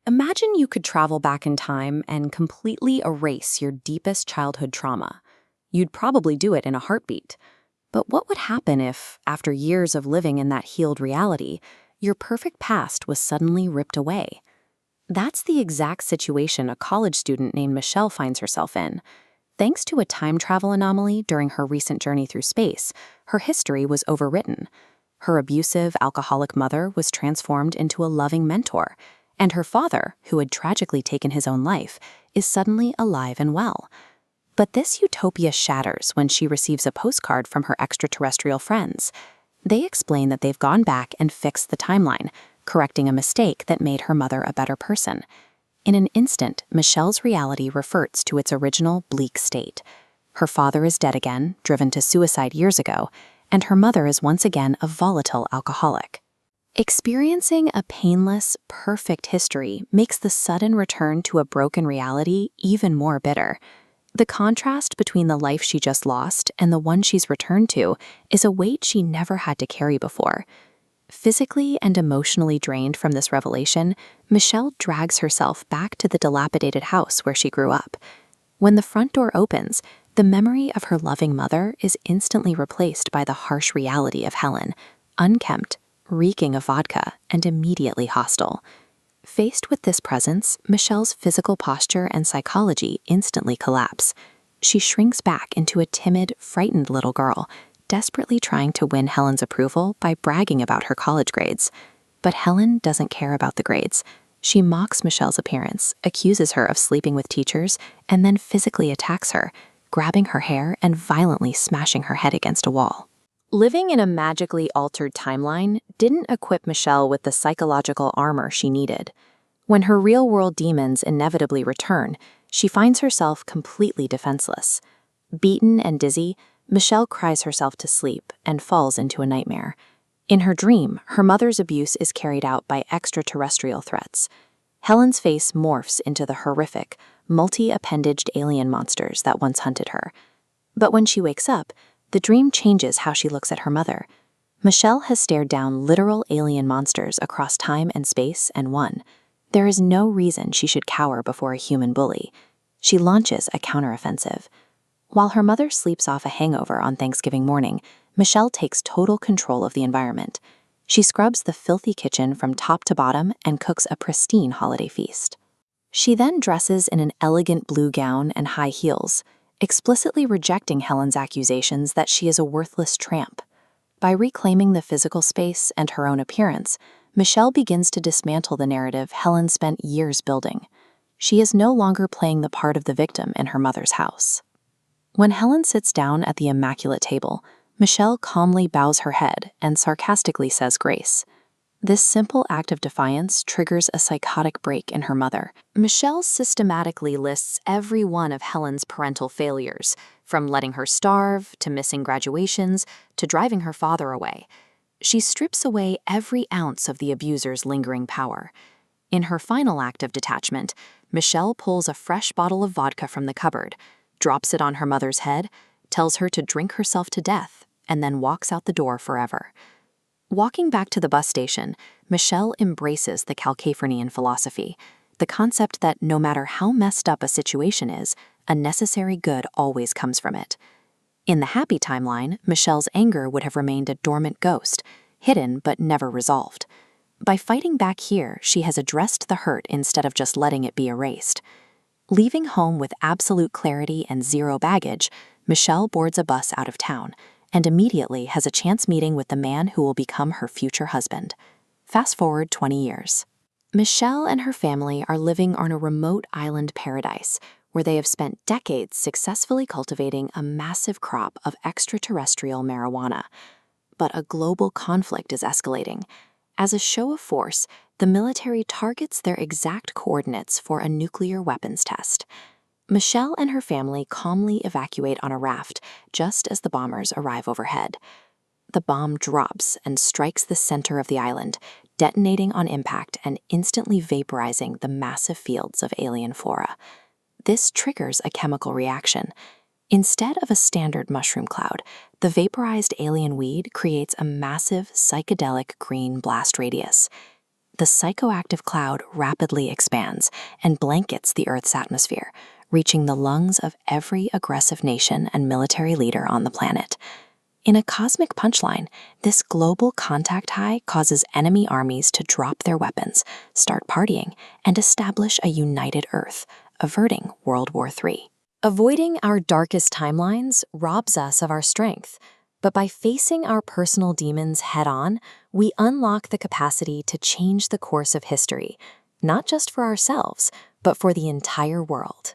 Imagine you could travel back in time and completely erase your deepest childhood trauma. You'd probably do it in a heartbeat. But what would happen if, after years of living in that healed reality, your perfect past was suddenly ripped away? That's the exact situation a college student named Michelle finds herself in. Thanks to a time travel anomaly during her recent journey through space, her history was overwritten. Her abusive, alcoholic mother was transformed into a loving mentor, and her father, who had tragically taken his own life, is suddenly alive and well. But this utopia shatters when she receives a postcard from her extraterrestrial friends. They explain that they've gone back and fixed the timeline, correcting a mistake that made her mother a better person. In an instant, Michelle's reality reverts to its original bleak state. Her father is dead again, driven to suicide years ago, and her mother is once again a volatile alcoholic. Experiencing a painless, perfect history makes the sudden return to a broken reality even more bitter. The contrast between the life she just lost and the one she's returned to is a weight she never had to carry before. Physically and emotionally drained from this revelation, Michelle drags herself back to the dilapidated house where she grew up. When the front door opens, the memory of her loving mother is instantly replaced by the harsh reality of Helen, unkempt, reeking of vodka, and immediately hostile. Faced with this presence, Michelle's physical posture and psychology instantly collapse. She shrinks back into a timid, frightened little girl, desperately trying to win Helen's approval by bragging about her college grades. But Helen doesn't care about the grades. She mocks Michelle's appearance, accuses her of sleeping with teachers, and then physically attacks her, grabbing her hair and violently smashing her head against a wall. Living in a magically altered timeline didn't equip Michelle with the psychological armor she needed. When her real-world demons inevitably return, she finds herself completely defenseless. Beaten and dizzy, Michelle cries herself to sleep and falls into a nightmare. In her dream, her mother's abuse is carried out by extraterrestrial threats. Helen's face morphs into the horrific, multi-appendaged alien monsters that once hunted her. But when she wakes up, the dream changes how she looks at her mother. Michelle has stared down literal alien monsters across time and space and won. There is no reason she should cower before a human bully. She launches a counteroffensive. While her mother sleeps off a hangover on Thanksgiving morning, Michelle takes total control of the environment. She scrubs the filthy kitchen from top to bottom and cooks a pristine holiday feast. She then dresses in an elegant blue gown and high heels, explicitly rejecting Helen's accusations that she is a worthless tramp. By reclaiming the physical space and her own appearance, Michelle begins to dismantle the narrative Helen spent years building. She is no longer playing the part of the victim in her mother's house. When Helen sits down at the immaculate table, Michelle calmly bows her head and sarcastically says grace. This simple act of defiance triggers a psychotic break in her mother. Michelle systematically lists every one of Helen's parental failures, from letting her starve, to missing graduations, to driving her father away. She strips away every ounce of the abuser's lingering power. In her final act of detachment, Michelle pulls a fresh bottle of vodka from the cupboard, drops it on her mother's head, tells her to drink herself to death, and then walks out the door forever. Walking back to the bus station, Michelle embraces the Calcaphrenean philosophy, the concept that no matter how messed up a situation is, a necessary good always comes from it. In the happy timeline, Michelle's anger would have remained a dormant ghost, hidden but never resolved. By fighting back here, she has addressed the hurt instead of just letting it be erased. Leaving home with absolute clarity and zero baggage, Michelle boards a bus out of town and immediately has a chance meeting with the man who will become her future husband. Fast forward 20 years. Michelle and her family are living on a remote island paradise where they have spent decades successfully cultivating a massive crop of extraterrestrial marijuana. But a global conflict is escalating. As a show of force, the military targets their exact coordinates for a nuclear weapons test. Michelle and her family calmly evacuate on a raft just as the bombers arrive overhead. The bomb drops and strikes the center of the island, detonating on impact and instantly vaporizing the massive fields of alien flora. This triggers a chemical reaction. Instead of a standard mushroom cloud, the vaporized alien weed creates a massive psychedelic green blast radius. the psychoactive cloud rapidly expands and blankets the Earth's atmosphere, reaching the lungs of every aggressive nation and military leader on the planet. In a cosmic punchline, this global contact high causes enemy armies to drop their weapons, start partying, and establish a united Earth, averting World War III. Avoiding our darkest timelines robs us of our strength, but by facing our personal demons head-on, we unlock the capacity to change the course of history, not just for ourselves, but for the entire world.